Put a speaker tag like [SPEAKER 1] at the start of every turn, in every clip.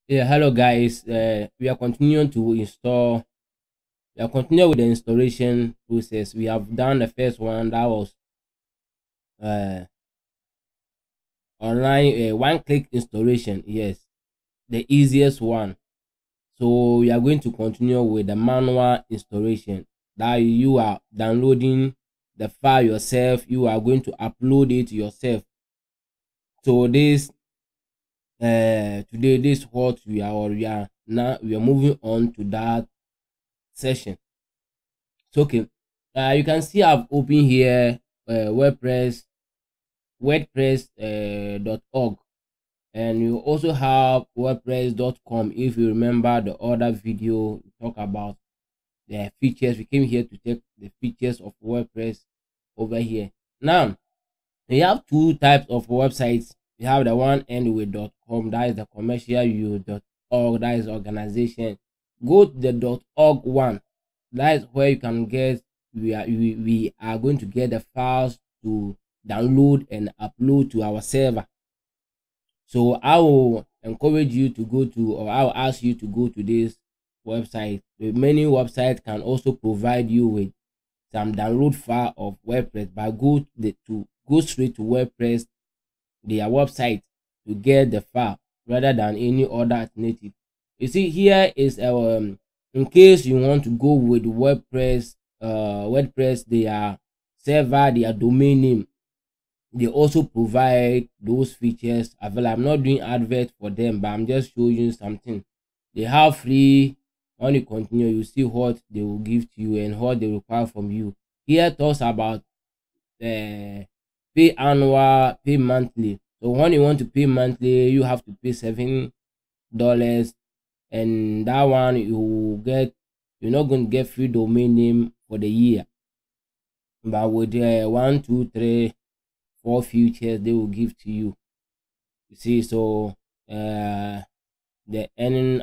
[SPEAKER 1] Yeah, hello guys. We are continuing to install. We are continuing with the installation process. We have done the first one that was uh, online one-click installation. Yes, the easiest one. So we are going to continue with the manual installation. That you are downloading the file yourself. You are going to upload it yourself. So today this what we are moving on to that session. So okay, you can see I've opened here WordPress.org, and you also have WordPress.com. If you remember the other video, we talk about the features. We came here to take the features of WordPress over here. Now we have two types of websites. We have the one end with .com, that is the commercial use. .org, that is organization. Go to the .org one. That is where you can get we are going to get the files to download and upload to our server. So I will encourage you to go to, or I will ask you to go to this website. Many websites can also provide you with some download file of WordPress, but go straight to WordPress, their website, to get the file rather than any other alternative. You see, here is in case you want to go with WordPress, their server, their domain name, they also provide those features available. I'm not doing advert for them, but I'm just showing you something they have free. When you continue, you see what they will give to you and what they require from you. Here talks about pay annual, pay monthly. So when you want to pay monthly, you have to pay $7, and that one you're not going to get free domain name for the year, but with 1, 2, 3, 4 features they will give to you. You see, so the earn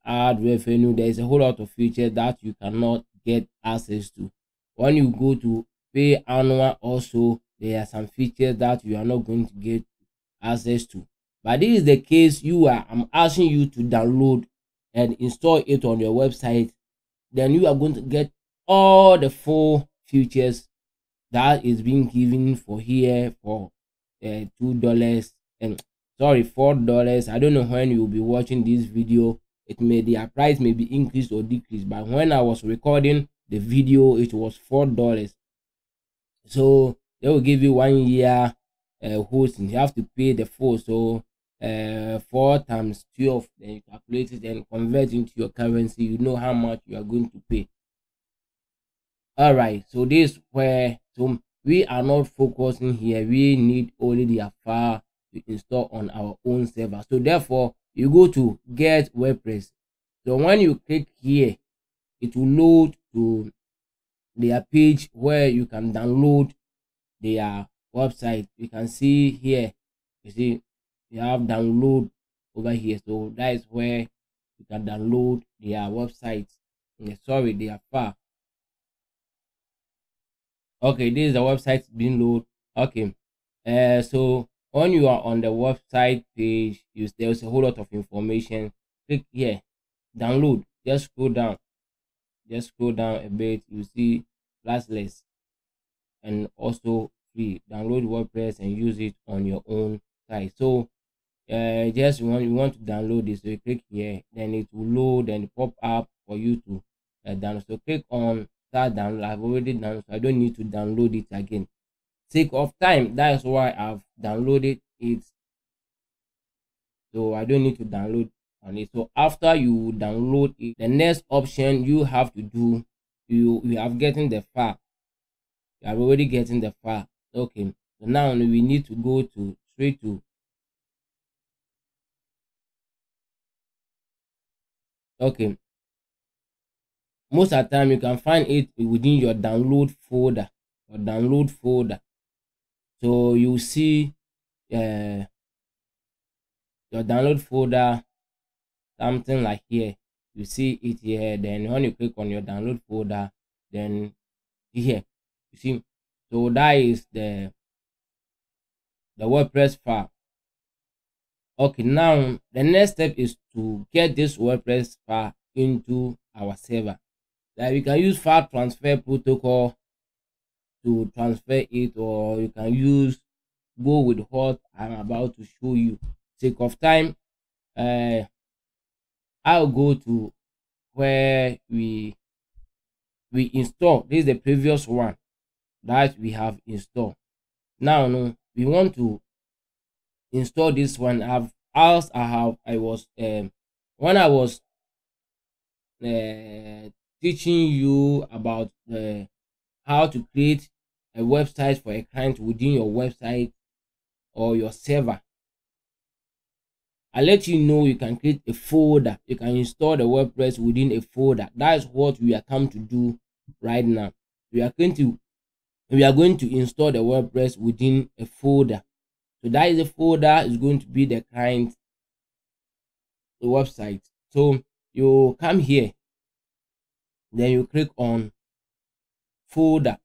[SPEAKER 1] ad revenue, there is a whole lot of features that you cannot get access to. When you go to pay annual, also there are some features that you are not going to get access to. But this is the case, I'm asking you to download and install it on your website. Then you are going to get all the full features that is being given for here for $2 and sorry, $4. I don't know when you'll be watching this video. Their price may be increased or decreased, but when I was recording the video, it was $4. So they will give you 1 year hosting. You have to pay the full. So 4 times 12, then you calculate it and convert into your currency. You know how much you are going to pay. All right, so this where so we are not focusing here. We need only the file to install on our own server. So therefore, you go to get WordPress. So when you click here, it will load to their page where you can download their website. You can see here, you see, you have download over here. So that is where you can download their website. Sorry, their file. Okay, this is the website being loaded. Okay, so when you are on the website page, there's a whole lot of information. Click here, download. Just scroll down a bit. You see classless and also free. Download WordPress and use it on your own site. So just you want to download this, so you click here, then it will load and pop up for you to download. So click on start download. I've already downloaded, so I don't need to download it again. Sake of time, that's why I've downloaded it, so I don't need to download on it. So after you download it, the next option you have to do, you have getting the file. You have already getting the file. Okay, so now we need to go to straight to, okay, most of the time you can find it within your download folder. So you see uh your download folder, something like here. You see it here. Then when you click on your download folder, then here you see, so that is the WordPress file. Okay, now the next step is to get this WordPress file into our server. Like we can use file transfer protocol to transfer it, or you can go with what I'm about to show you. Sake of time, I'll go to where we install. This is the previous one that we have installed. Now no, we want to install this one. I was when I was teaching you about how to create a website for a client within your website or your server. I let you know you can create a folder. You can install the WordPress within a folder. That is what we are come to do right now. We are going to install the WordPress within a folder. So that is the folder is going to be the client website. So you come here, then you click on folder.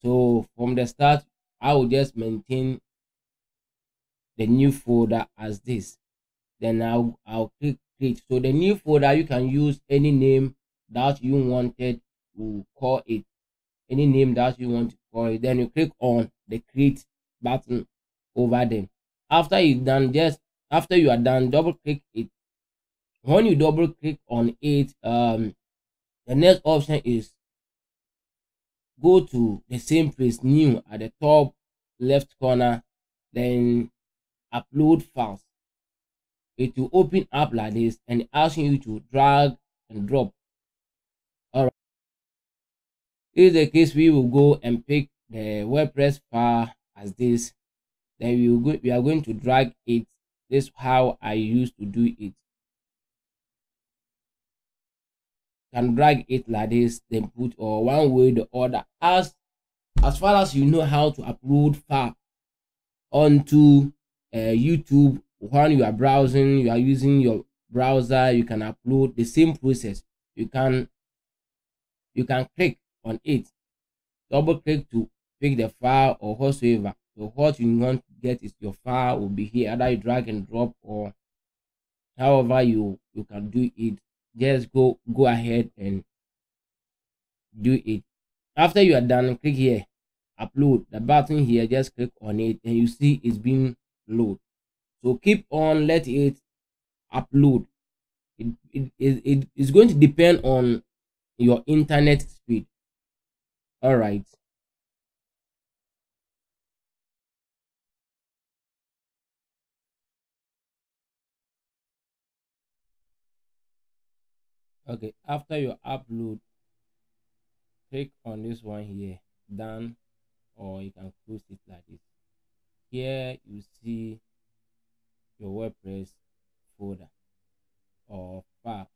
[SPEAKER 1] So from the start, I will just maintain the new folder as this. Then I'll click create. So the new folder, you can use any name that you wanted to call it, any name that you want to call it. Then you click on the create button over them. After you are done, double click it. When you double click on it, the next option is go to the same place, new, at the top left corner, then upload files. It will open up like this and asking you to drag and drop. All right, in the case, we will go and pick the WordPress file as this. Then we are going to drag it. This is how I used to do it. Can drag it like this, then put or one way or the other, as far as you know how to upload file onto YouTube. When you are browsing, you are using your browser, you can upload the same process. You can click on it, double click to pick the file or whatsoever. So what you want to get is your file will be here. Either you drag and drop or however you can do it. Just go ahead and do it. After you are done, click here, upload the button here, just click on it and you see it's being loaded. So keep on, let it upload. It is going to depend on your internet speed. All right, okay, after your upload, click on this one here, done, or you can close it like this. Here you see your WordPress folder or file.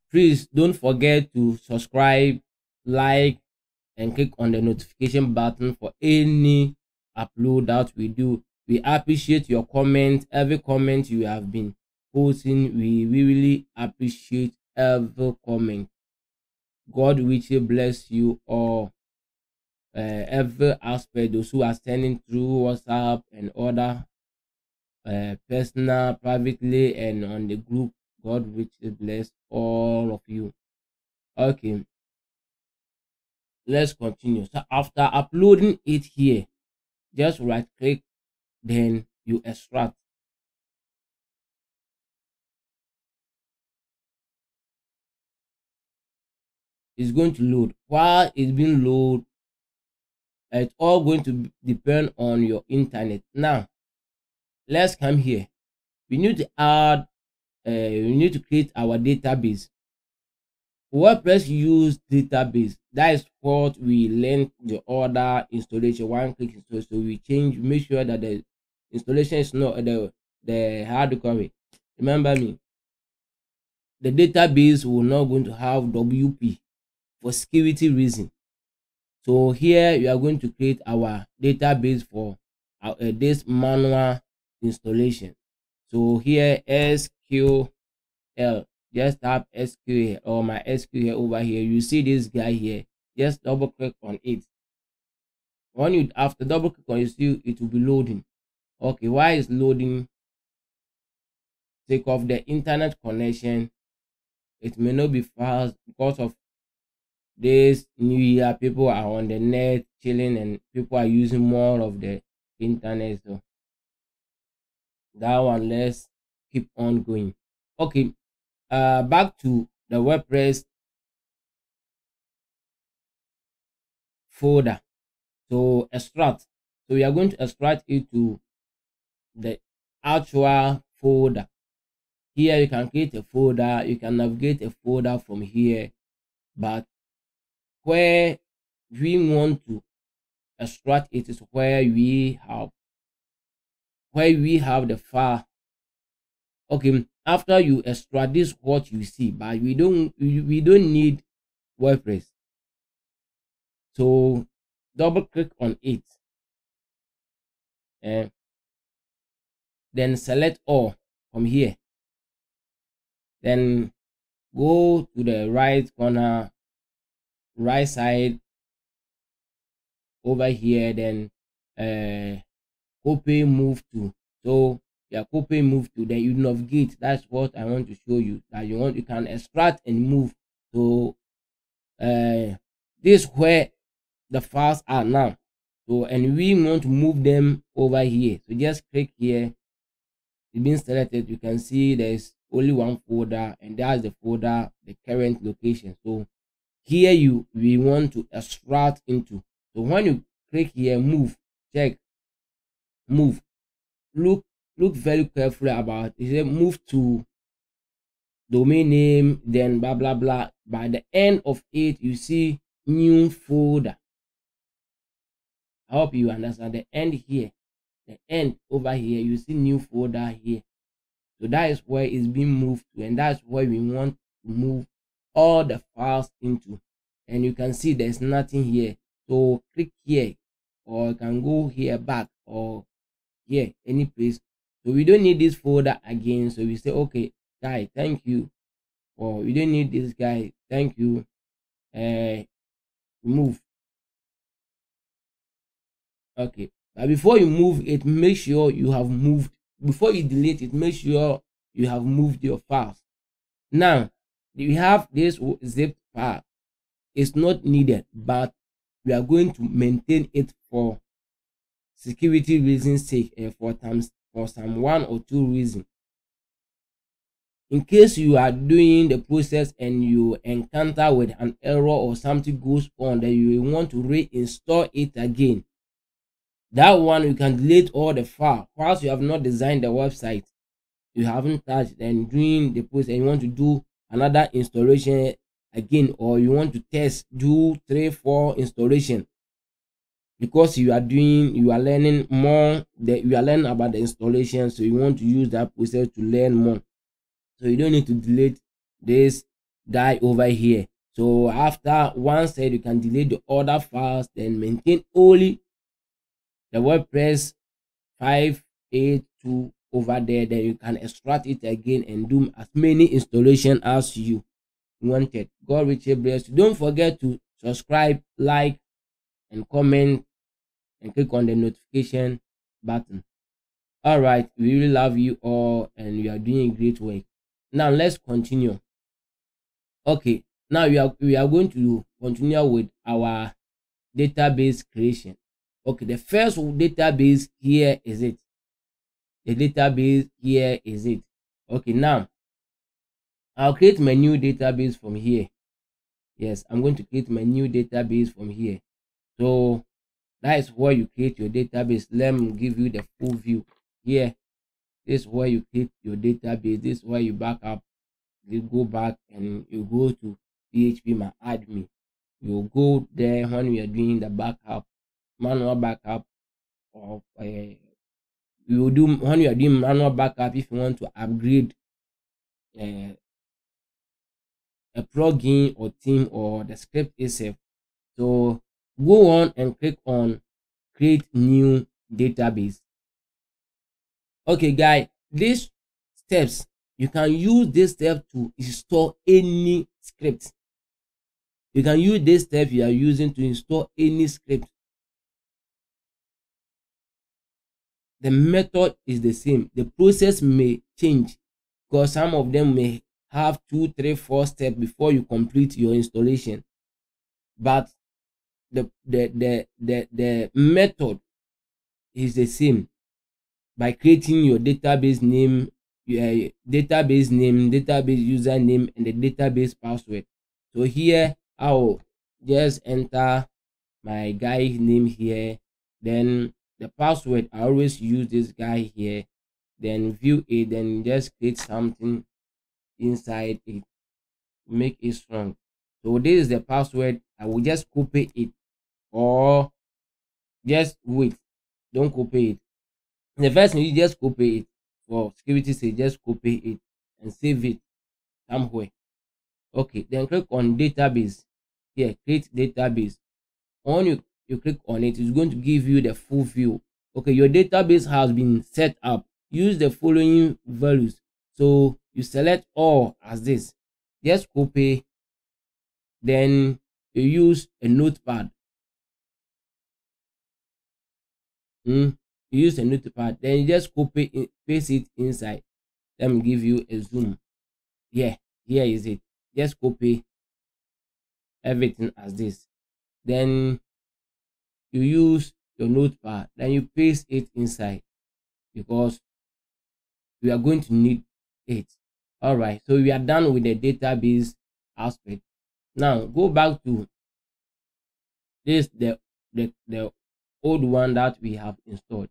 [SPEAKER 1] Please don't forget to subscribe, like, and click on the notification button for any upload that we do. We appreciate your comment. Every comment you have been posting, we really appreciate every comment. God richly bless you all. Every aspect, those who are sending through WhatsApp and other personal, privately, and on the group, God richly bless all of you. Okay, let's continue. So after uploading it here, just right click, then you extract. It's going to load. While it's being loaded, it's all going to depend on your internet. Now let's come here. We need to add we need to create our database. WordPress use database. That is what we learned the other installation, one click install. So we make sure that the installation is not the how do you call it, remember me, the database will not going to have WP for security reason. So here we are going to create our database for this manual installation. So here SQL, just tap SQL or my SQL over here. You see this guy here, just double click on it. When you after double click on it, see it will be loading. Okay, why is loading? Take off the internet connection. It may not be fast because of this new year. People are on the net chilling and people are using more of the internet. So that one, let's keep on going. Okay, back to the WordPress folder. So extract. So we are going to extract it to the actual folder. Here you can create a folder, you can navigate a folder from here, but where we want to extract it is where we have the file. Okay, after you extract this, what you see, but we don't need WordPress. So double click on it and then select all from here. Then go to the right corner, right side over here, then copy move to. So yeah, copy move to, then you navigate. That's what I want to show you, that you can extract and move. So this where the files are now. So and we want to move them over here. So just click here. It's been selected. You can see there's only one folder, and that's the folder, the current location. So here we want to extract into. So when you click here, move, check, move, look very carefully about it. Say move to domain name, then blah blah blah. By the end of it, you see new folder. I hope you understand. The end here, the end over here, you see new folder here. So that is where it's being moved to, and that's where we want to move all the files into. And you can see there's nothing here. So click here, or you can go here back, or here, any place. So we don't need this folder again. So we say, okay, guy, thank you. Or we don't need this guy, thank you. Remove. Okay, but before you move it, make sure you have moved. Before you delete it, make sure you have moved your files. Now we have this zip file. It's not needed, but we are going to maintain it for security reasons sake, and for some 1 or 2 reasons. In case you are doing the process and you encounter with an error or something goes on, that you want to reinstall it again, that one you can delete all the files you have not designed the website, you haven't touched, and doing the process, and you want to do another installation again, or you want to test, do 3-4 installation, because you are learning more, that you are learning about the installation, so you want to use that process to learn more. So you don't need to delete this guy over here. So after one set, you can delete the other files, then maintain only the WordPress 5.8.2 over there. Then you can extract it again and do as many installation as you wanted. God richly bless you. Don't forget to subscribe, like, and comment, and click on the notification button. All right, we really love you all, and you are doing great work. Now let's continue. Okay, now we are going to continue with our database creation. Okay, the first database here is it. The database here is it. Okay, now I'll create my new database from here. Yes, I'm going to create my new database from here. So that is where you create your database. Let me give you the full view here. This is where you create your database. This is where you back up. You go back and you go to PHP my admin. You go there when we are doing the backup, manual backup, or you will do when you are doing manual backup. If you want to upgrade a plugin or theme or the script itself, so go on and click on create new database. Okay, guys, these steps, you can use this step to install any script. You can use this step you are using to install any script. the method is the same. The process may change because some of them may have 2, 3, 4 steps before you complete your installation, but the method is the same. By creating your database name, database name, database username, and the database password. So here I'll just enter my guy name here, then the password I always use this guy here, then view it, then just create something inside it, make it strong. So this is the password. I will just copy it, or just wait, don't copy it. The first thing, you just copy it for security sake, just copy it and save it somewhere. Okay, then click on database here, create database. When you click on it, it's going to give you the full view. Okay, your database has been set up. Use the following values. So you select all as this, just copy, then you use a notepad. You use a notepad, then you just copy it, paste it inside. Let me give you a zoom. Yeah, here is it. Just copy everything as this, then you use your notepad, then you paste it inside because we are going to need it. All right, so we are done with the database aspect. Now go back to this, the old one that we have installed.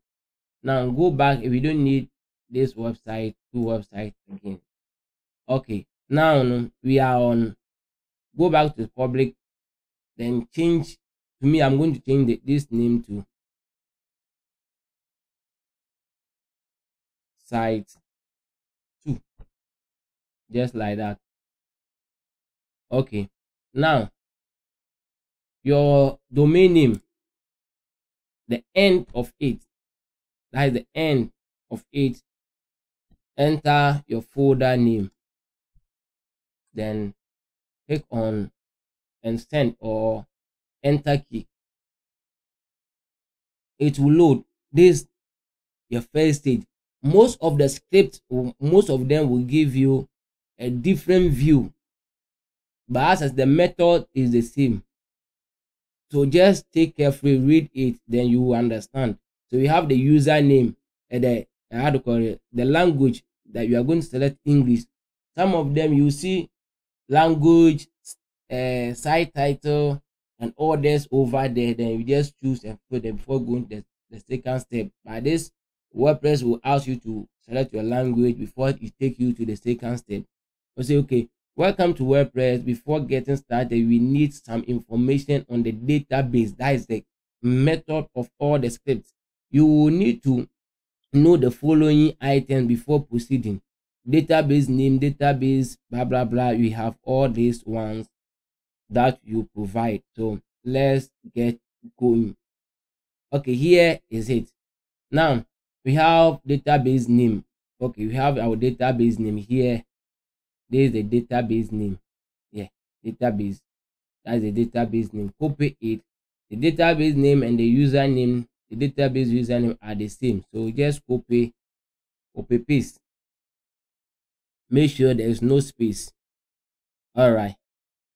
[SPEAKER 1] Now go back. If we don't need this website, to website again. Okay, now we are on, go back to public, then change. To me, I'm going to change this name to site 2, just like that. Okay, now your domain name, the end of it, that is the end of it, enter your folder name, then click on and send or enter key. It will load this, your first stage. Most of the scripts, most of them will give you a different view, but as the method is the same. So just take carefully, read it, then you will understand. So you have the username and the, how to call it, the language that you are going to select English. Some of them you see language, site title, and all this over there. Then you just choose and put them before going to the second step. By this, WordPress will ask you to select your language before it take you to the second step. You say, okay, welcome to WordPress. Before getting started, we need some information on the database. That is the method of all the scripts. You will need to know the following items before proceeding: database name, database, blah blah blah. We have all these ones that you provide. So let's get going. Okay, here is it. Now we have database name. Okay, we have our database name here. This is the database name. Yeah, database. That's the database name. Copy it. The database name and the username, the database username are the same. So just copy paste. Make sure there is no space. All right.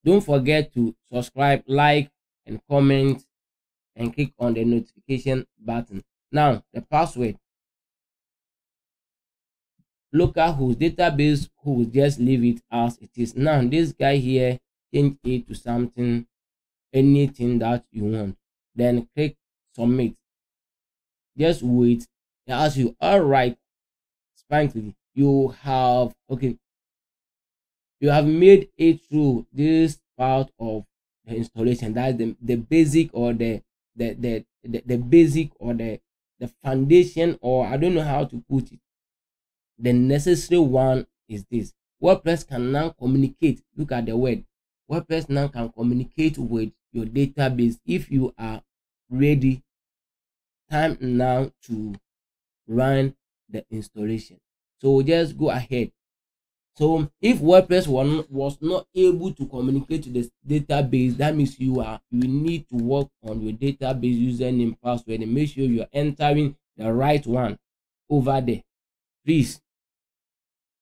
[SPEAKER 1] Don't forget to subscribe, like, and comment, and click on the notification button. Now the password, localhost, database host, just leave it as it is. Now this guy here, change it to something, anything that you want, then click submit. Just wait. It asks you, all right, frankly, you have, okay, you have made it through this part of the installation. That's the basic, or the basic, or the foundation, or I don't know how to put it. The necessary one is this: WordPress can now communicate. Look at the word. WordPress now can communicate with your database. If you are ready, time now to run the installation. So just go ahead. So if WordPress was not able to communicate to the database, that means you need to work on your database username, password, and make sure you are entering the right one. over there, please.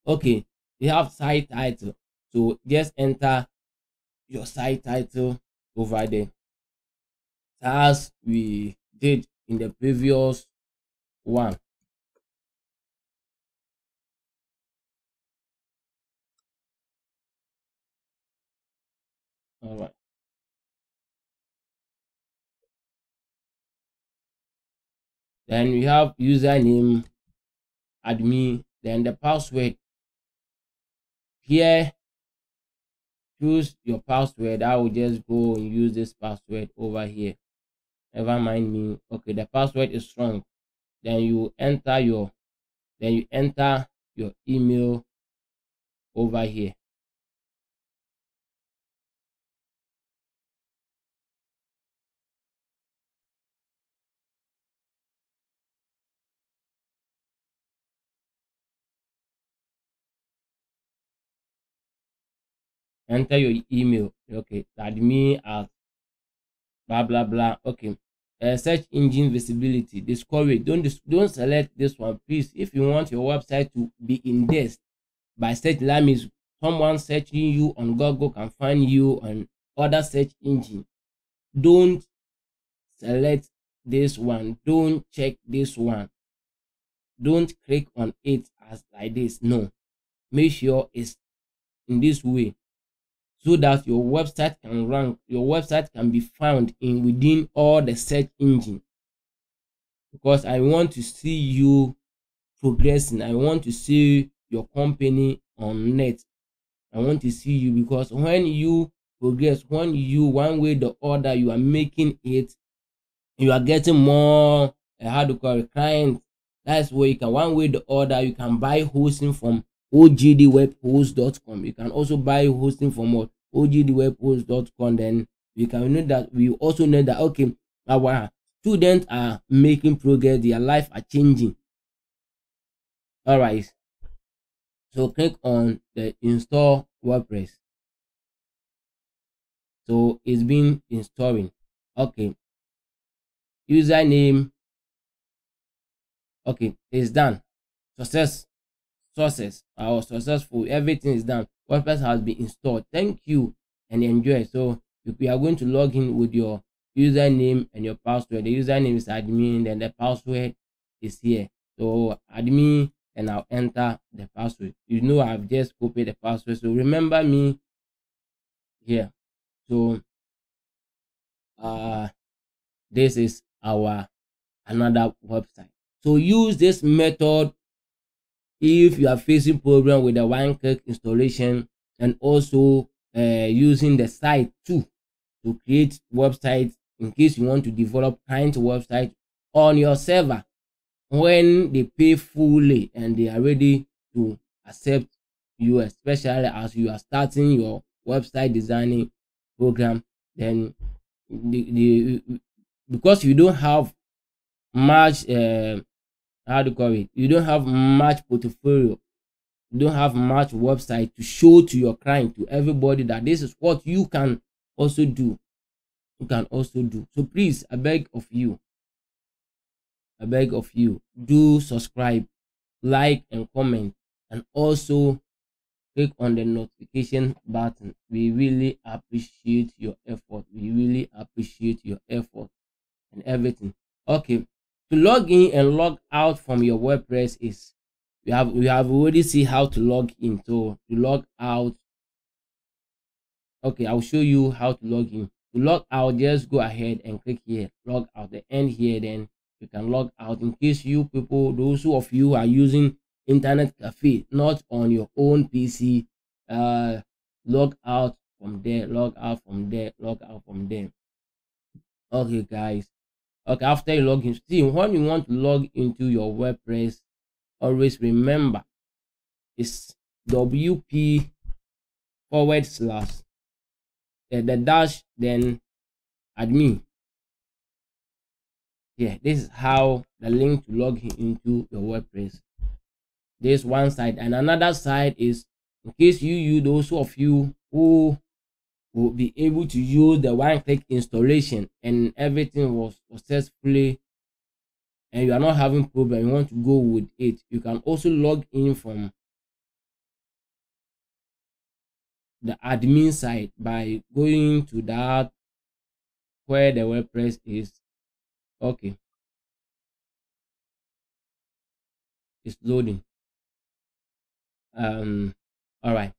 [SPEAKER 1] Okay, you have site title, so just enter your site title over there as we did in the previous one. All right, then we have username, admin, then the password. Here, choose your password. I will just go and use this password over here. Never mind me. Okay, the password is strong. Then you enter your email over here. Enter your email. Okay, admin at blah blah blah. Okay, search engine visibility, discourage. Don't select this one, please. If you want your website to be indexed by search, that means someone searching you on Google can find you on other search engine. Don't select this one. Don't check this one. Don't click on it as like this. No, make sure it's in this way, so that your website can rank, your website can be found in within all the search engine. Because I want to see you progressing. I want to see your company on net. I want to see you, because when you progress, when you one way the other you are making it, you are getting more how to call it, clients. That's where you can one way the other you can buy hosting from ogdwebhost.com. You can also buy hosting from what, ogdwebhost.com. Then we can know that, we also know that okay, our students are making progress, their life are changing. All right, so click on the install WordPress. So it's been installing. Okay, username. Okay, it's done. Success or successful, everything is done. WordPress has been installed. Thank you and enjoy. So we are going to log in with your username and your password. The username is admin, then the password is here. So admin, and I'll enter the password. You know, I've just copied the password, so remember me here. So this is our another website. So use this method if you are facing problem with the one-click installation, and also using the site too to create websites in case you want to develop client website on your server. When they pay fully and they are ready to accept you, especially as you are starting your website designing program, then because you don't have much how to call it, you don't have much portfolio, you don't have much website to show to your client, to everybody, that this is what you can also do. So please, I beg of you, do subscribe, like and comment, and also click on the notification button. We really appreciate your effort. And everything. Okay, to log in and log out from your WordPress is, we have already see how to log in. So to log out, okay, I'll show you how to log in. To log out, just go ahead and click here, log out, the end here, then you can log out. In case you people, those of you are using internet cafe, not on your own PC, log out from there, log out from there. Okay guys, okay, after you log in, see, when you want to log into your WordPress, always remember it's WP forward slash the dash, then admin. Yeah, this is how the link to log into your WordPress. This one side, and another side is in case you those of you who will be able to use the one-click installation and everything was successfully and you are not having problem, you want to go with it, you can also log in from the admin side by going to that where the WordPress is. Okay, it's loading. All right,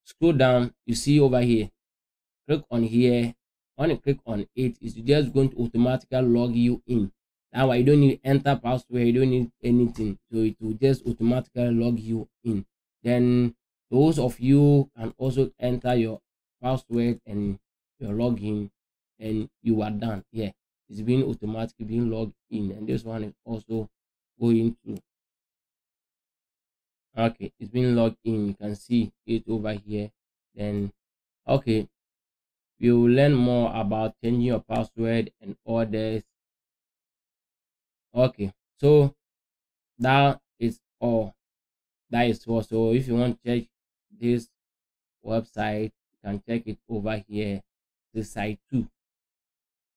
[SPEAKER 1] scroll down, you see over here, click on here. When you click on it, it's just going to automatically log you in. That way you don't need enter password, you don't need anything, so it will just automatically log you in. Then those of you can also enter your password and your login, and you are done. Yeah, it's being automatically being logged in, and this one is also going to, okay, it's been logged in, you can see it over here. Then okay, you will learn more about changing your password and others. Okay, so that is all. That is all. So if you want to check this website, you can check it over here. The site too.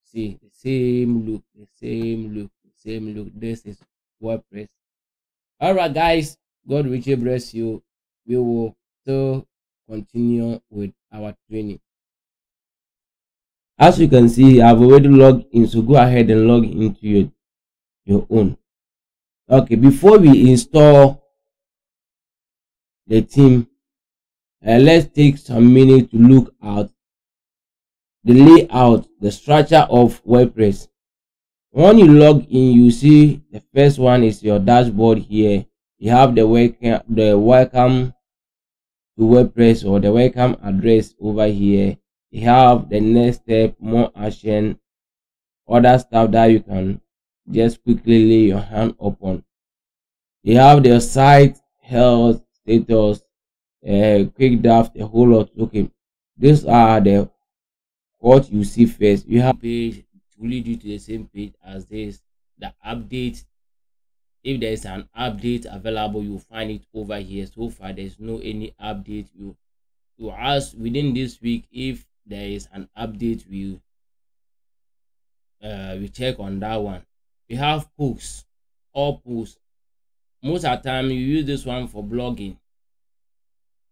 [SPEAKER 1] See the same look, the same look, the same look. This is WordPress. All right, guys. God richly bless you. We will still continue with our training. As you can see, I've already logged in, so go ahead and log into your own. Okay, before we install the theme, let's take some minute to look at the layout, the structure of WordPress. When you log in, you see the first one is your dashboard here. You have the welcome to WordPress or the welcome address over here. You have the next step, more action, other stuff that you can just quickly lay your hand upon. You have the site health status, quick draft, a whole lot. Okay, these are the what you see first. You have page to lead you to the same page as this. The update, if there is an update available, you find it over here. So far there's no any update. You ask within this week if there is an update. We check on that one. We have posts, all posts. Most of the time you use this one for blogging.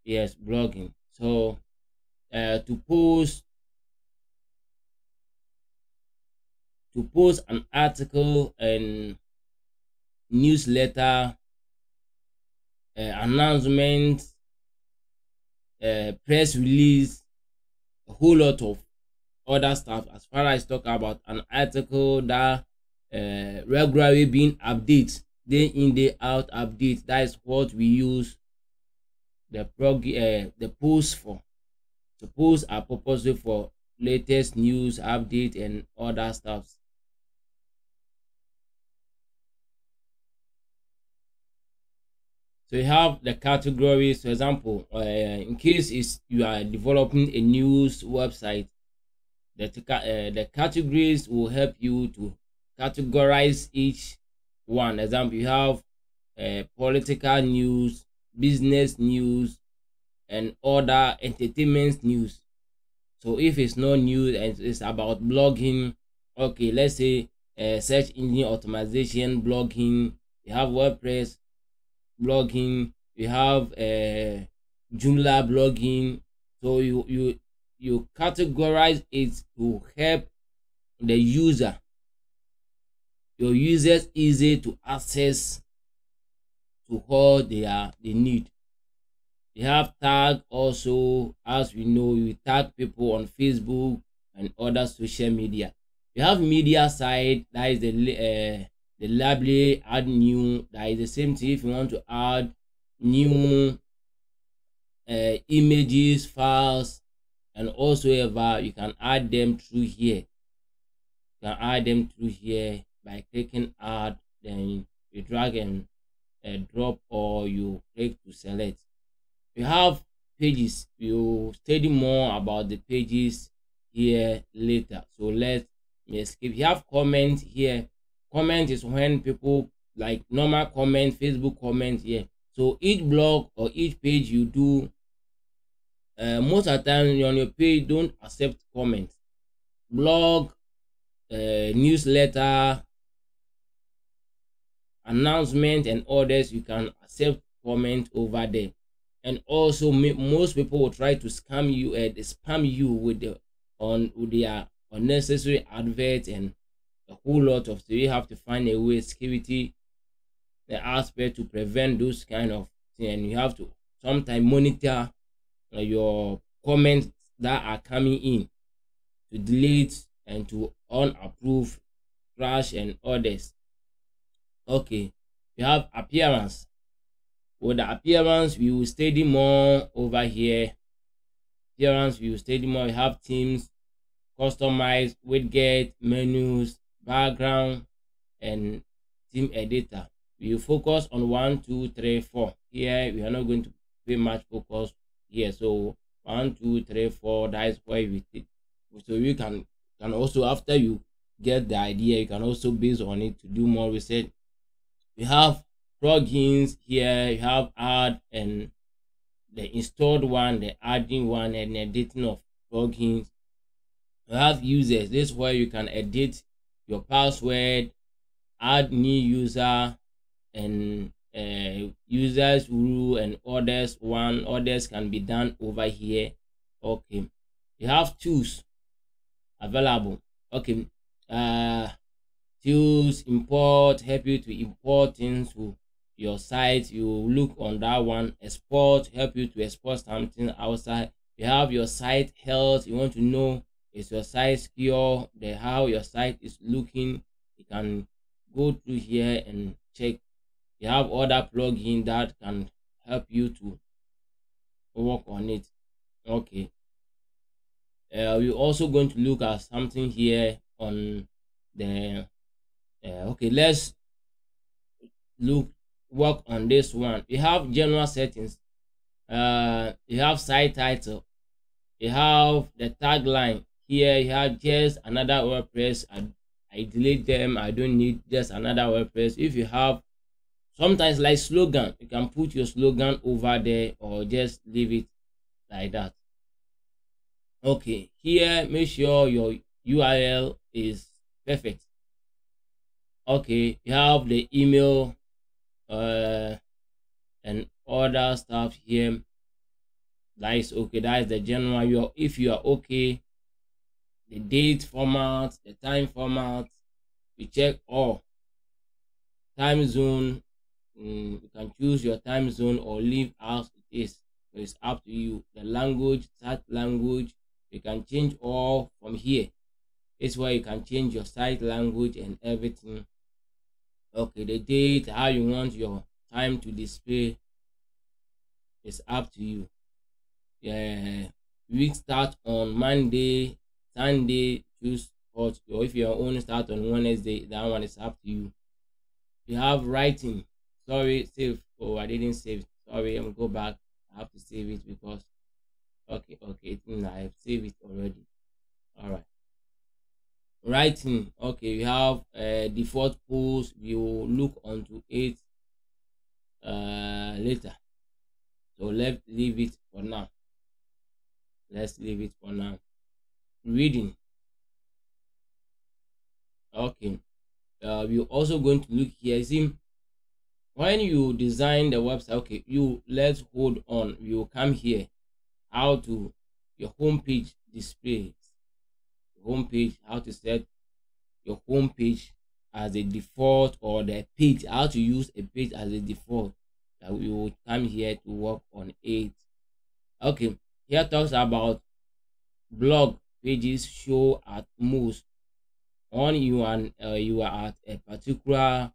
[SPEAKER 1] Yes, blogging. So to post an article and newsletter, announcement, press release, a whole lot of other stuff. As far as talk about an article that regularly being updated, day in day out update, that is what we use the posts for. The posts are purposely for latest news, update, and other stuff. So you have the categories. For example, in case you are developing a news website, the categories will help you to categorize each one. Example, you have political news, business news, and other entertainment news. So if it's not news and it's about blogging, okay, let's say search engine optimization blogging, you have WordPress blogging, you have Joomla blogging. So you categorize it to help the user, your users, easy to access to what they need. You have tag also. As we know, you tag people on Facebook and other social media. You have media side, that is the library, add new, that is the same thing. If you want to add new images, files, and also ever, you can add them through here. You can add them through here by clicking add, then you drag and drop, or you click to select. You have pages. You study more about the pages here later, so let me skip. You have comment here. Comment is when people, like normal comment, Facebook comment here. So each blog or each page you do, most of the time on your page don't accept comments. Blog, newsletter, announcement and others, you can accept comment over there. And also most people will try to scam you and spam you with their unnecessary adverts and a whole lot of, so you have to find a way, security the aspect, to prevent those kind of things. And you have to sometimes monitor your comments that are coming in, to delete and to unapprove, trash and others. Okay, you have appearance. With the appearance, we will study more over here. Appearance, we will study more. We have themes, customize, widget, menus, background, and theme editor. We will focus on 1, 2, 3, 4. Here we are not going to pay much focus here. So 1, 2, 3, 4. That is why we take. So you can also, after you get the idea, you can also base on it to do more research. We have plugins here. You have add and the installed one, the adding one, and editing of plugins. You have users. This is where you can edit your password, add new user, and users rule and others can be done over here. Okay, you have tools available. Okay, tools import, help you to import things to your site. You look on that one. Export, help you to export something outside. You have your site health. You want to know, is your site secure, how your site is looking. You can go through here and check. You have other plugins that can help you to work on it. Okay, we're also going to look at something here on the okay, let's work on this one. You have general settings. You have site title. You have the tagline. Here you have just another WordPress. I delete them. I don't need just another WordPress. If you have sometimes like slogan, you can put your slogan over there or just leave it like that. Okay, here make sure your URL is perfect. Okay, you have the email and other stuff here. That is okay. That is the general. If you are okay, the date format, the time format, you check all. Time zone, you can choose your time zone or leave as it is. So it's up to you. The language, site language, you can change all from here. It's where you can change your site language and everything. Okay, the date, how you want your time to display, is up to you. Yeah, week start on Monday, Sunday, choose what, or if your own start on Wednesday, that one is up to you. You have writing. Sorry, save. Oh, I didn't save. Sorry, I'm go back. I have to save it because okay, I have saved it already. All right. Writing. Okay, we have default post. We will look onto it later. So let's leave it for now. Let's leave it for now. Reading. Okay. We're also going to look here. See, when you design the website, okay, let's hold on. You will come here. How to your homepage displays. Homepage, how to set your homepage as a default, or the page, how to use a page as a default. That we will come here to work on it. Okay, here talks about blog pages show at most on you are at a particular,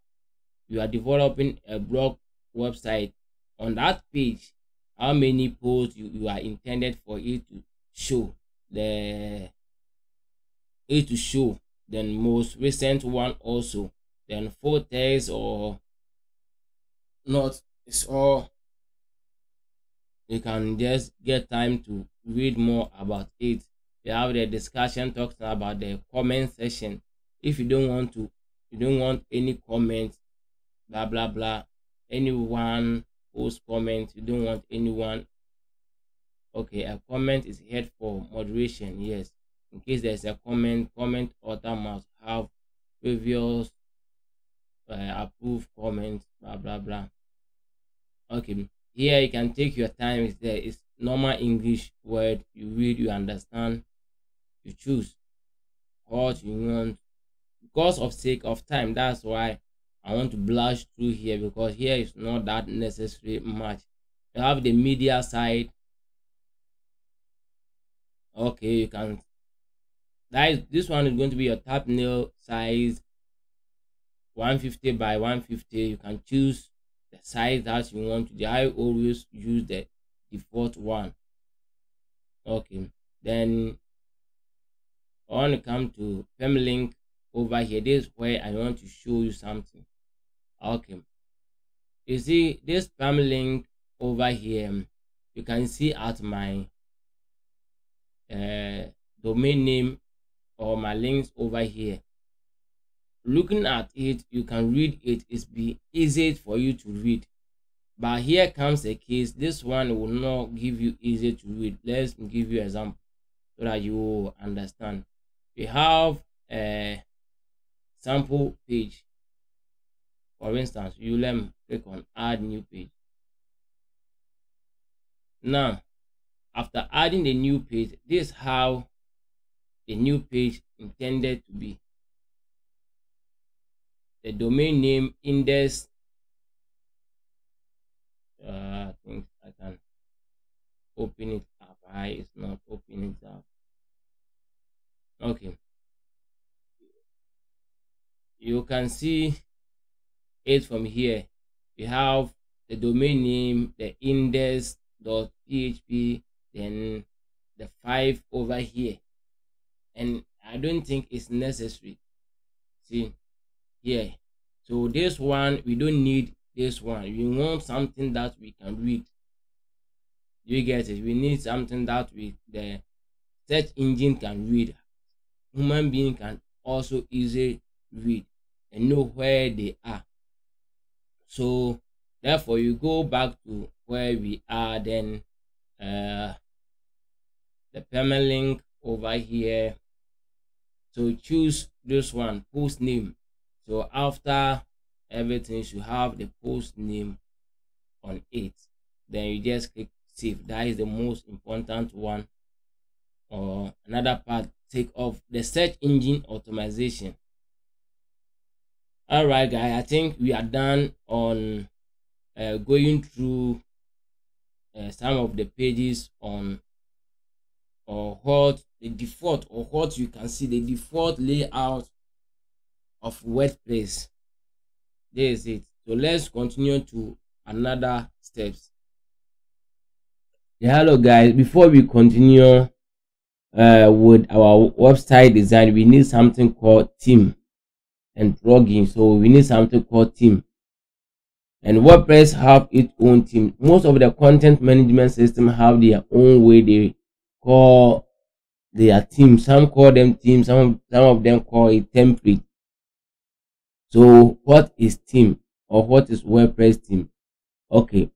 [SPEAKER 1] you are developing a blog website. On that page, how many posts you are intended for it to show, then most recent one also, then photos or not. It's all, you can just get time to read more about it. You have the discussion talks about the comment section. If you don't want any comment, blah blah blah, anyone post comment, you don't want anyone. Okay, a comment is here for moderation. Yes, in case there's a comment author must have previous approve, comment, blah blah blah. Okay, here you can take your time. It's there. It's normal English word. You read, you understand, you choose what you want. Because of sake of time, that's why I want to blush through here, because here is not that necessary much. You have the media side. Okay, you can, that is, this one is going to be your thumbnail size, 150 by 150. You can choose the size that you want to. I always use the default one. Okay, then I want to come to permalink over here. This is where I want to show you something. Okay, you see this permalink over here, you can see at my domain name or my links over here. Looking at it, you can read it. It's be easy for you to read, but here comes a case. This one will not give you easy to read. Let's give you an example so that you will understand. We have a sample page. For instance, you let me click on add new page. Now, after adding the new page, this is how the new page intended to be. The domain name, index. I think I can open it up. It's not opening it up. Okay, you can see it from here. We have the domain name, the index.php, then the 5 over here, and I don't think it's necessary. See here, so this one we don't need. This one we want something that we can read. You get it? We need something that the search engine can read. Human being can also easily read and know where they are. So therefore you go back to where we are, then the permalink over here. So choose this one, post name. So after everything, you should have the post name on it. Then you just click save. That is the most important one. Or another part, take off the search engine optimization. All right, guys, I think we are done on going through some of the pages on, or what the default, or what you can see the default layout of WordPress. There is it. So let's continue to another steps. Yeah, hello guys, before we continue with our website design, we need something called theme and plugin. So we need something called theme, and WordPress have its own theme. Most of the content management system have their own way they call their theme. Some call them themes, some of them call it template. So what is theme, or what is WordPress theme? Okay,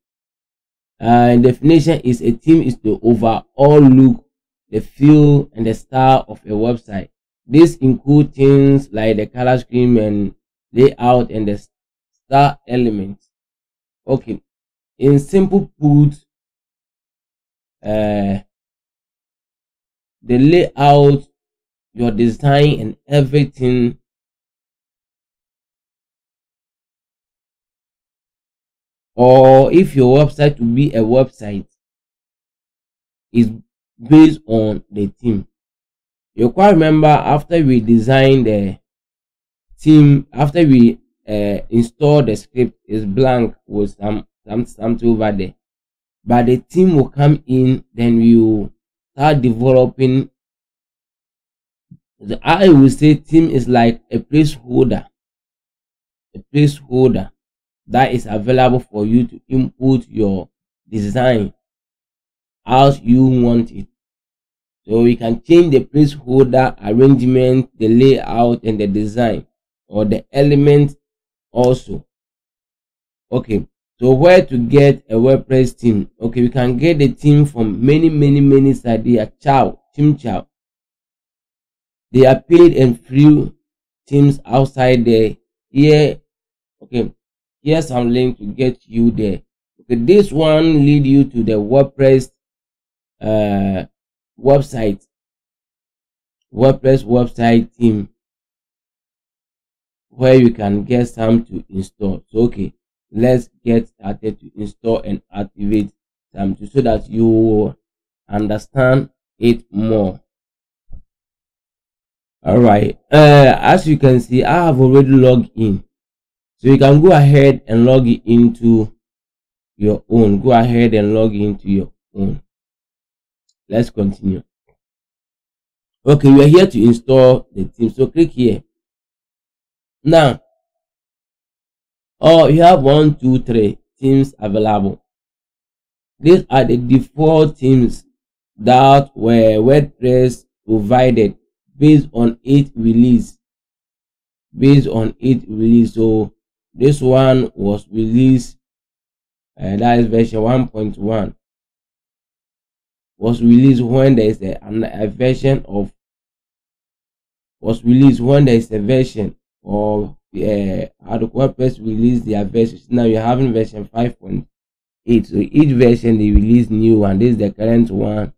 [SPEAKER 1] definition is a theme is the overall look, the feel, and the style of a website. This includes things like the color scheme and layout and the style elements. Okay, in simple put, the layout, your design, and everything or if your website will be a website is based on the theme. You quite remember after we design the theme, after we install the script is blank with something over there, but the theme will come in, then we will start developing. I will say theme is like a placeholder that is available for you to input your design as you want it. So you can change the placeholder arrangement, the layout, and the design, or the element also. Okay, so where to get a WordPress theme? Okay, we can get the theme from many sites. They are Theme Chow. They are paid and free themes outside there. Here Okay, here's some link to get you there. Okay, this one lead you to the WordPress website, WordPress website theme, where you can get some to install. So okay, let's get started to install and activate some so that you will understand it more. All right, as you can see, I have already logged in, so you can go ahead and log it into your own. Go ahead and log into your own. Let's continue. Okay, we are here to install the theme, so click here. Now, you have 1, 2, 3 themes available. These are the default themes that were WordPress provided based on its release. So this one was released, that is version 1.1, was released when there is a version of version of how the WordPress release their versions. Now you're having version 5.8, so each version they release new, and this is the current one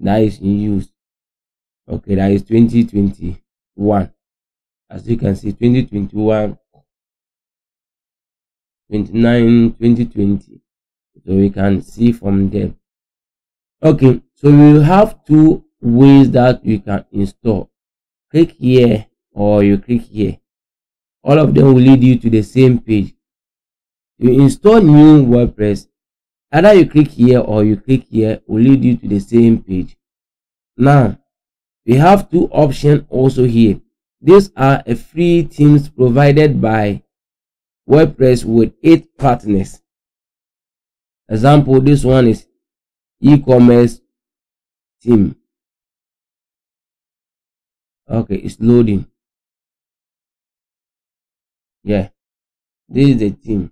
[SPEAKER 1] that is in use. Okay, that is 2021. As you can see, 2021, 29, 2020. So we can see from there. Okay, so you have two ways that you can install. Click here or you click here. All of them will lead you to the same page. You install new WordPress, either you click here or you click here, will lead you to the same page. Now we have two options also here. These are a free themes provided by WordPress with 8 partners. Example, this one is e-commerce theme. Okay, it's loading. Yeah, this is the theme,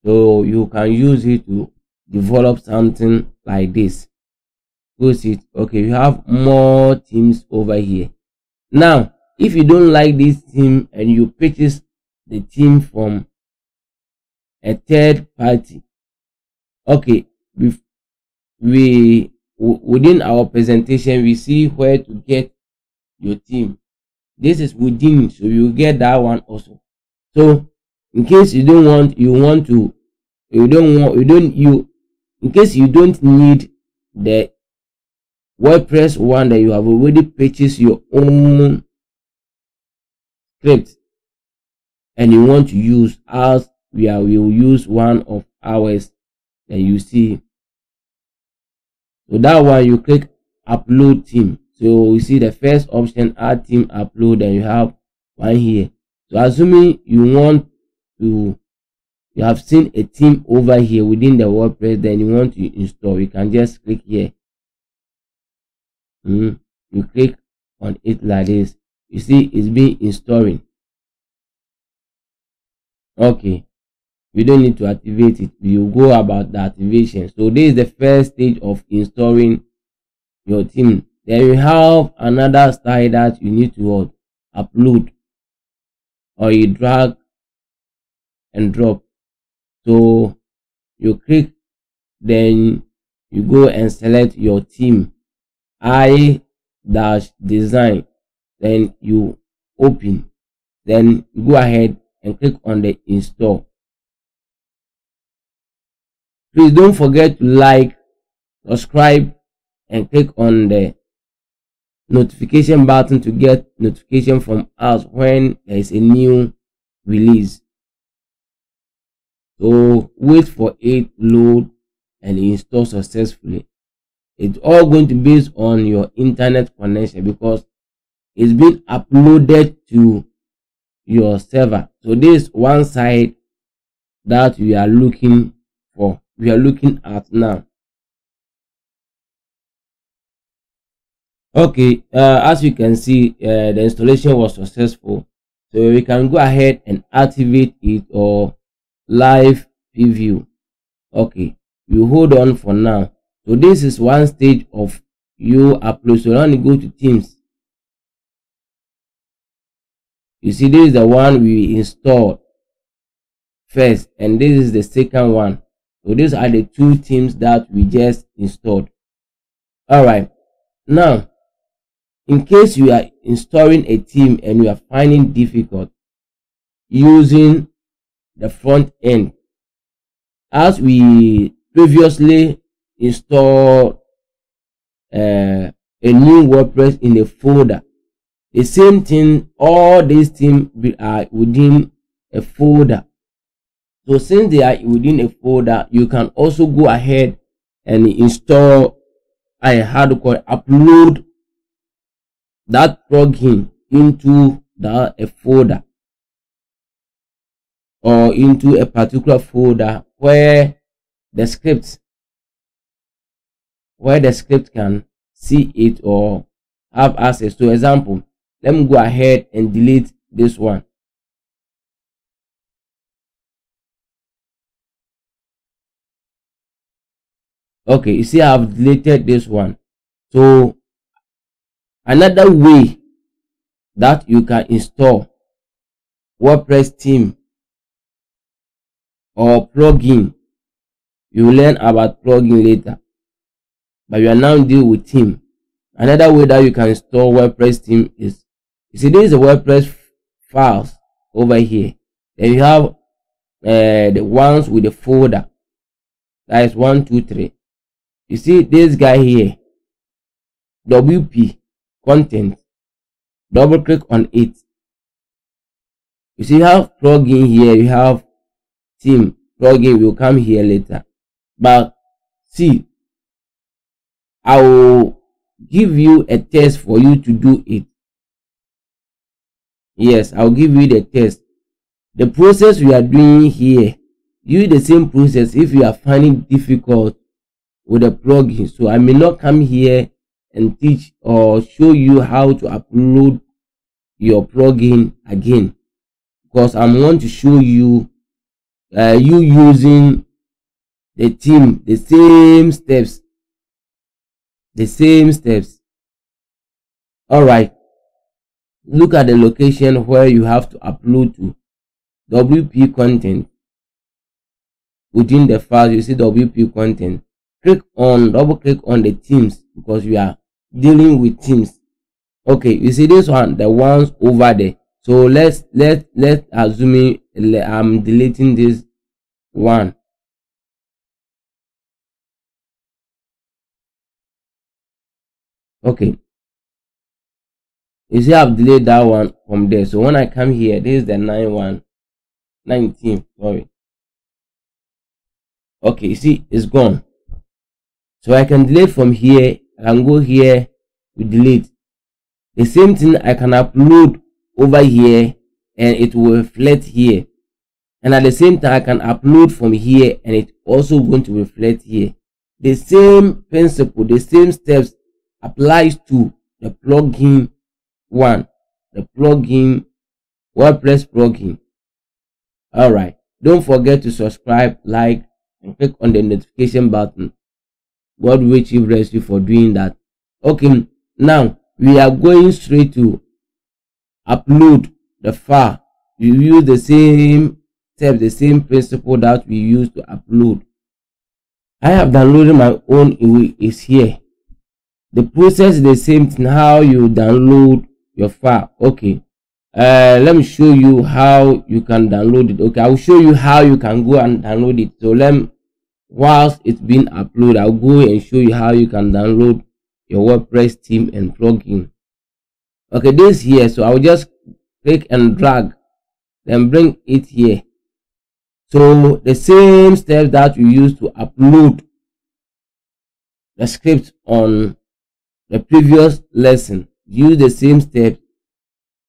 [SPEAKER 1] so you can use it to develop something like this. Close it. Okay, you have more themes over here. Now if you don't like this theme and you purchase the theme from a third party, okay, we within our presentation we see where to get your theme. This is within, so you get that one also. So in case you don't want, in case you don't need the WordPress one that you have already purchased your own script and you want to use, as we will use one of ours that you see. So that one you click upload theme. So you see the first option, add theme, upload, and you have one here. So assuming you have seen a theme over here within the WordPress, then you want to install, you can just click here. You click on it like this. You see it's been installing. Okay, we don't need to activate it. We will go about the activation. So this is the first stage of installing your theme. Then you have another style that you need to upload, or you drag and drop. So you click, then you go and select your theme, i-design, then you open, then you go ahead and click on the install. Please don't forget to like, subscribe, and click on the notification button to get notification from us when there is a new release. So wait for it load and install successfully. It's all going to be based on your internet connection because it's been uploaded to your server. So this one side that we are looking at now. Okay, as you can see, the installation was successful, so we can go ahead and activate it or live preview. Okay, you hold on for now. So this is one stage of you upload. So now you go to themes. You see, this is the one we installed first, and this is the second one. So these are the two themes that we just installed. All right, now in case you are installing a theme and you are finding difficult using the front end, as we previously installed a new WordPress in a folder, the same thing, all these themes are within a folder. So since they are within a folder, you can also go ahead and install upload that plugin into a folder, or into a particular folder where the script can see it or have access. So example, let me go ahead and delete this one. Okay, you see, I've deleted this one. So another way that you can install WordPress theme or plugin, you will learn about plugin later, but you are now dealing with theme. Another way that you can install WordPress theme is, you see, this is the WordPress files over here. Then you have the ones with the folder, that is 1, 2, 3. You see this guy here, WP content. Double click on it. You see, you have plugin here, you have theme. Plugin will come here later. But see, I will give you a test for you to do it. Yes, I'll give you the test. The process we are doing here, use the same process if you are finding difficult with a plugin. So I may not come here and teach or show you how to upload your plugin again, because I want to show you you using the theme, the same steps. All right, look at the location where you have to upload to. WP content. Within the file, you see WP content. Double click on the themes, because we are dealing with themes. Okay, you see this one, the ones over there. So let's assume I'm deleting this one. Okay, you see I've deleted that one from there. So when I come here, this is the 19, sorry. Okay, you see it's gone. So I can delete from here. I can go here to delete. The same thing I can upload over here and it will reflect here. And at the same time, I can upload from here and it also going to reflect here. The same principle, the same steps applies to the plugin one, the plugin, WordPress plugin. All right, don't forget to subscribe, like, and click on the notification button. God will bless you for doing that. Okay, now we are going straight to upload the file. You use the same step, the same principle that we use to upload. I have downloaded my own, is here. The process is the same thing, how you download your file. Okay, let me show you how you can download it. Okay, I will show you how you can go and download it. So whilst it's being uploaded, I'll go and show you how you can download your WordPress theme and plugin. Okay, this here, so I'll just click and drag, then bring it here. So the same steps that we use to upload the script on the previous lesson, use the same step.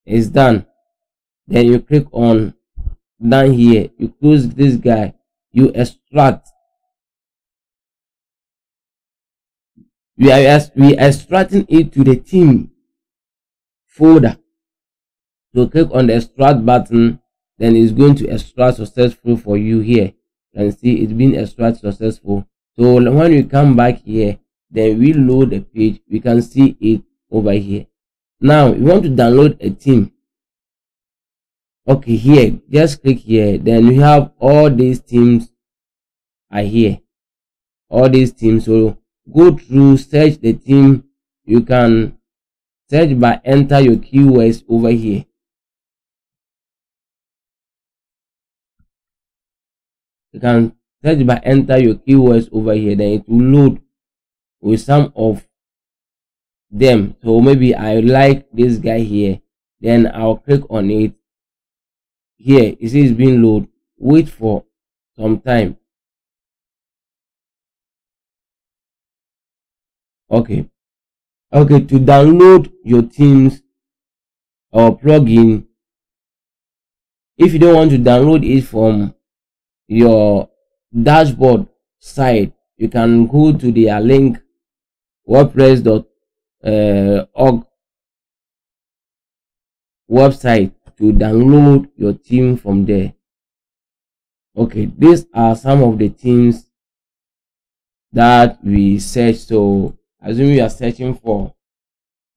[SPEAKER 1] It's done. Then you click on down here, you close this guy, you extract. We are extracting it to the theme folder. So click on the extract button, then it's going to extract successful for you here. You can see it's been extracted successful. So when we come back here, then we load the page, we can see it over here. Now we want to download a theme. Okay, here, just click here. Then we have all these themes are here. All these themes. So go through, search the theme. You can search by enter your keywords over here. You can search by enter your keywords over here. Then it will load with some of them. So maybe I like this guy here. Then I'll click on it. Here it says being loaded. Wait for some time. Okay, to download your themes or plugin, if you don't want to download it from your dashboard site, you can go to their link WordPress.org website to download your theme from there. Okay, these are some of the themes that we search. So assume you are searching for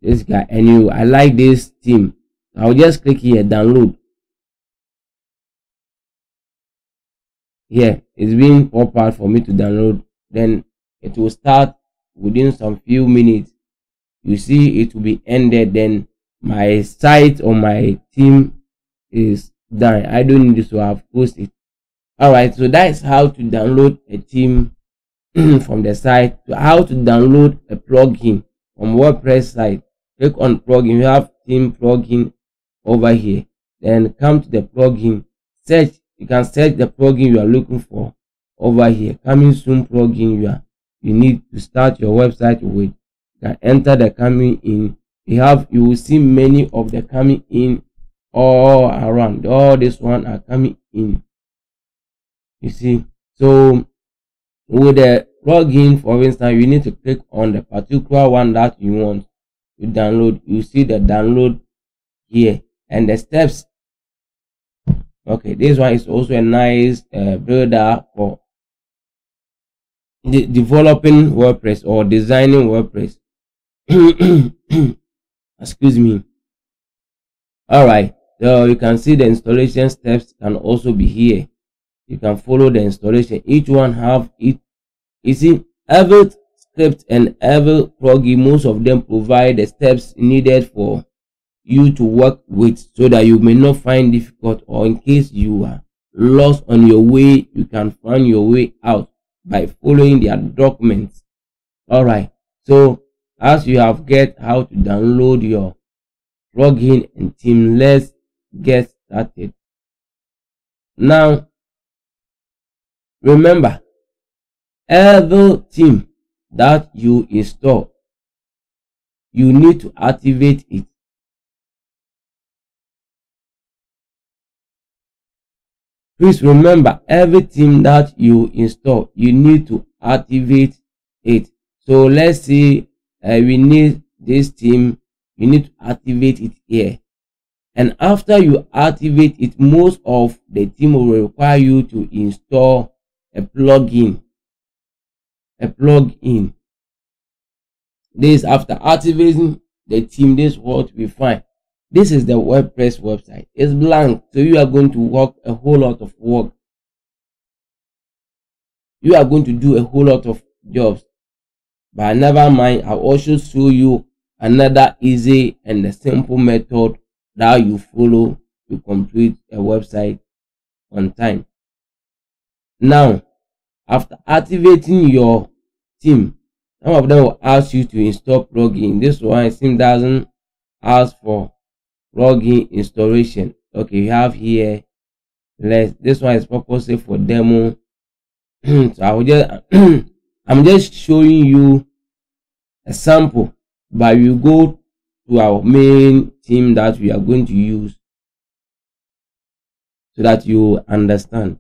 [SPEAKER 1] this guy and I like this theme, I'll just click here, download. Here it's being pop out for me to download. Then it will start within some few minutes. You see it will be ended. Then my site or my theme is done. I don't need this, so I've closed it. All right, so that is how to download a theme from the site. So how to download a plugin from WordPress site. Click on plugin. You have theme plugin over here. Then come to the plugin. Search. You can search the plugin you are looking for over here. Coming soon plugin you need to start your website with. You can enter the coming in. You will see many of the coming in all around. All this one are coming in. You see, so with the plugin, for instance, you need to click on the particular one that you want to download. You see the download here and the steps. Okay, this one is also a nice builder for developing WordPress or designing WordPress. Excuse me. All right, so you can see the installation steps can also be here. You can follow the installation. Each one have it. You see, every script and every plugin, most of them provide the steps needed for you to work with, so that you may not find difficult, or in case you are lost on your way, you can find your way out by following their documents. All right, so as you have get how to download your plugin and theme, let's get started. Now remember, every theme that you install, you need to activate it. Please remember, every theme that you install, you need to activate it. So let's say we need this theme, you need to activate it here. And after you activate it, most of the theme will require you to install a plugin. This, after activating the theme, this is what we find. This is the WordPress website. It's blank, so you are going to work a whole lot of work. You are going to do a whole lot of jobs. But never mind, I'll also show you another easy and a simple method that you follow to complete a website on time. Now, after activating your theme, some of them will ask you to install plugin. This one, theme doesn't ask for plugin installation. Okay, you have here, this one is purposely for demo. So I will just I'm just showing you a sample, but you go to our main theme that we are going to use so that you understand.